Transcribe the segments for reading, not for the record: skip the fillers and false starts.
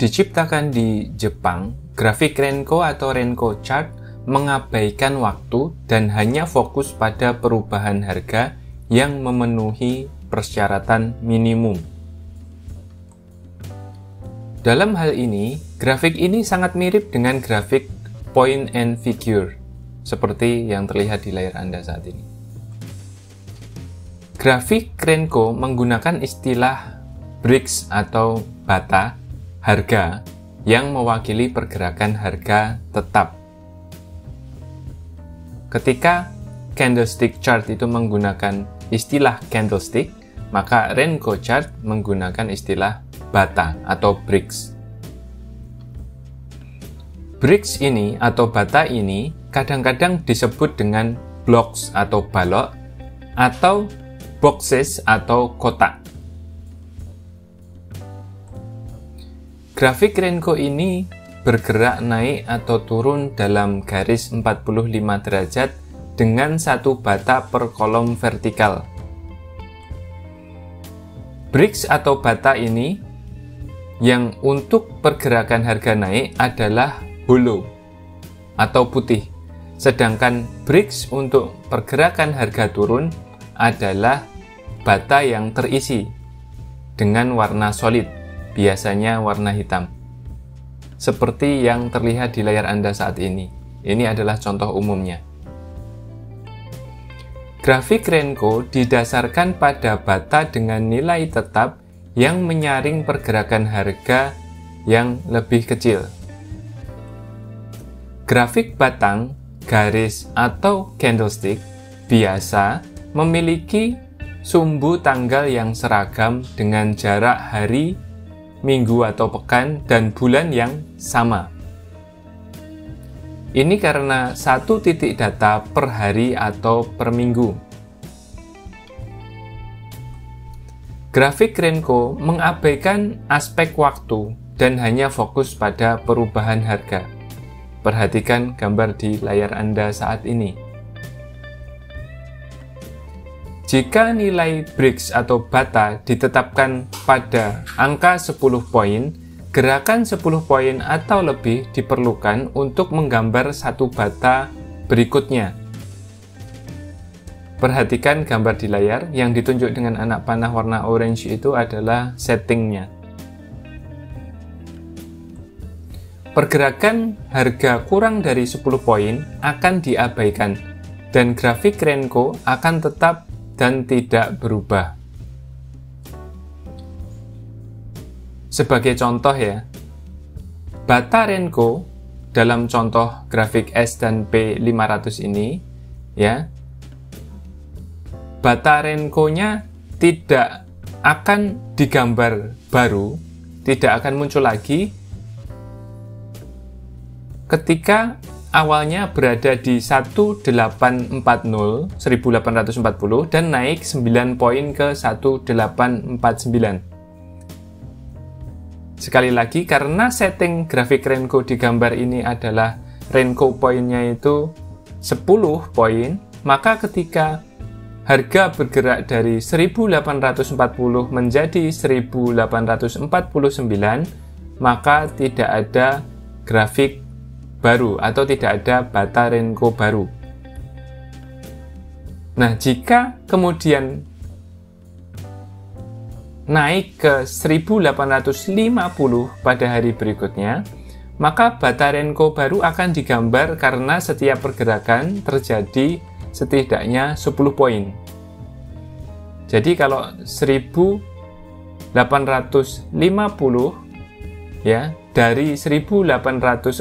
Diciptakan di Jepang, grafik Renko atau Renko Chart mengabaikan waktu dan hanya fokus pada perubahan harga yang memenuhi persyaratan minimum. Dalam hal ini, grafik ini sangat mirip dengan grafik point and figure, seperti yang terlihat di layar Anda saat ini. Grafik Renko menggunakan istilah bricks atau bata harga yang mewakili pergerakan harga tetap. Ketika candlestick chart itu menggunakan istilah candlestick, maka Renko chart menggunakan istilah bata atau bricks. Bricks ini atau bata ini kadang-kadang disebut dengan blocks atau balok atau boxes atau kotak. Grafik Renko ini bergerak naik atau turun dalam garis 45 derajat dengan satu bata per kolom vertikal. Bricks atau bata ini yang untuk pergerakan harga naik adalah hollow atau putih, sedangkan bricks untuk pergerakan harga turun adalah bata yang terisi dengan warna solid, biasanya warna hitam. Seperti yang terlihat di layar Anda saat ini. Ini adalah contoh umumnya. Grafik Renko didasarkan pada bata dengan nilai tetap yang menyaring pergerakan harga yang lebih kecil. Grafik batang, garis, atau candlestick biasa memiliki sumbu tanggal yang seragam dengan jarak hari, minggu atau pekan, dan bulan yang sama. Ini karena satu titik data per hari atau per minggu. Grafik Renko mengabaikan aspek waktu dan hanya fokus pada perubahan harga. Perhatikan gambar di layar Anda saat ini. Jika nilai bricks atau bata ditetapkan pada angka 10 poin, gerakan 10 poin atau lebih diperlukan untuk menggambar satu bata berikutnya. Perhatikan gambar di layar, yang ditunjuk dengan anak panah warna orange itu adalah settingnya. Pergerakan harga kurang dari 10 poin akan diabaikan, dan grafik Renko akan tetap dan tidak berubah. Sebagai contoh ya, bata Renko dalam contoh grafik S dan P500 ini ya, bata Renko-nya tidak akan digambar baru, tidak akan muncul lagi ketika awalnya berada di 1840 dan naik 9 poin ke 1849. Sekali lagi, karena setting grafik Renko di gambar ini adalah Renko poinnya itu 10 poin, maka ketika harga bergerak dari 1840 menjadi 1849, maka tidak ada grafik baru atau tidak ada bata Renko baru. Nah, jika kemudian naik ke 1850 pada hari berikutnya, maka bata Renko baru akan digambar karena setiap pergerakan terjadi setidaknya 10 poin. Jadi kalau 1850 ya, dari 1840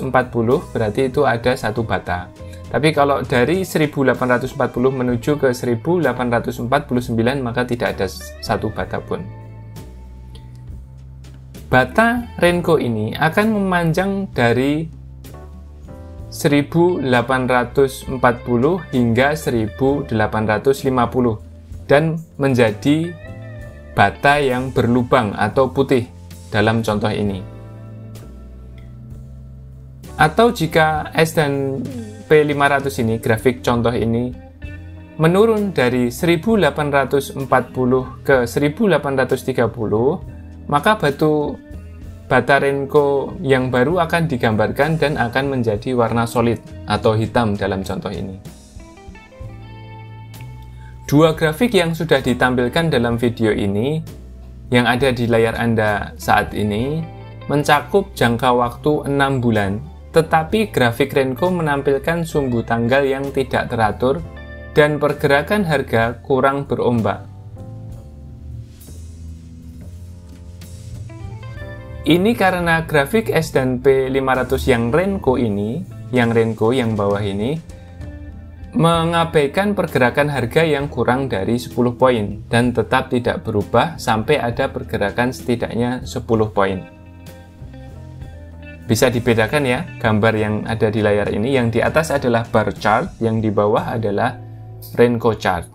berarti itu ada satu bata. Tapi kalau dari 1840 menuju ke 1849 maka tidak ada satu bata pun. Bata Renko ini akan memanjang dari 1840 hingga 1850 dan menjadi bata yang berlubang atau putih dalam contoh ini. Atau jika S dan P500 ini, grafik contoh ini, menurun dari 1840 ke 1830, maka bata Renko yang baru akan digambarkan dan akan menjadi warna solid atau hitam dalam contoh ini. Dua grafik yang sudah ditampilkan dalam video ini, yang ada di layar Anda saat ini, mencakup jangka waktu 6 bulan, tetapi grafik Renko menampilkan sumbu tanggal yang tidak teratur dan pergerakan harga kurang berombak. Ini karena grafik S&P 500 yang Renko yang bawah ini, mengabaikan pergerakan harga yang kurang dari 10 poin dan tetap tidak berubah sampai ada pergerakan setidaknya 10 poin. Bisa dibedakan ya, gambar yang ada di layar ini, yang di atas adalah bar chart, yang di bawah adalah Renko chart.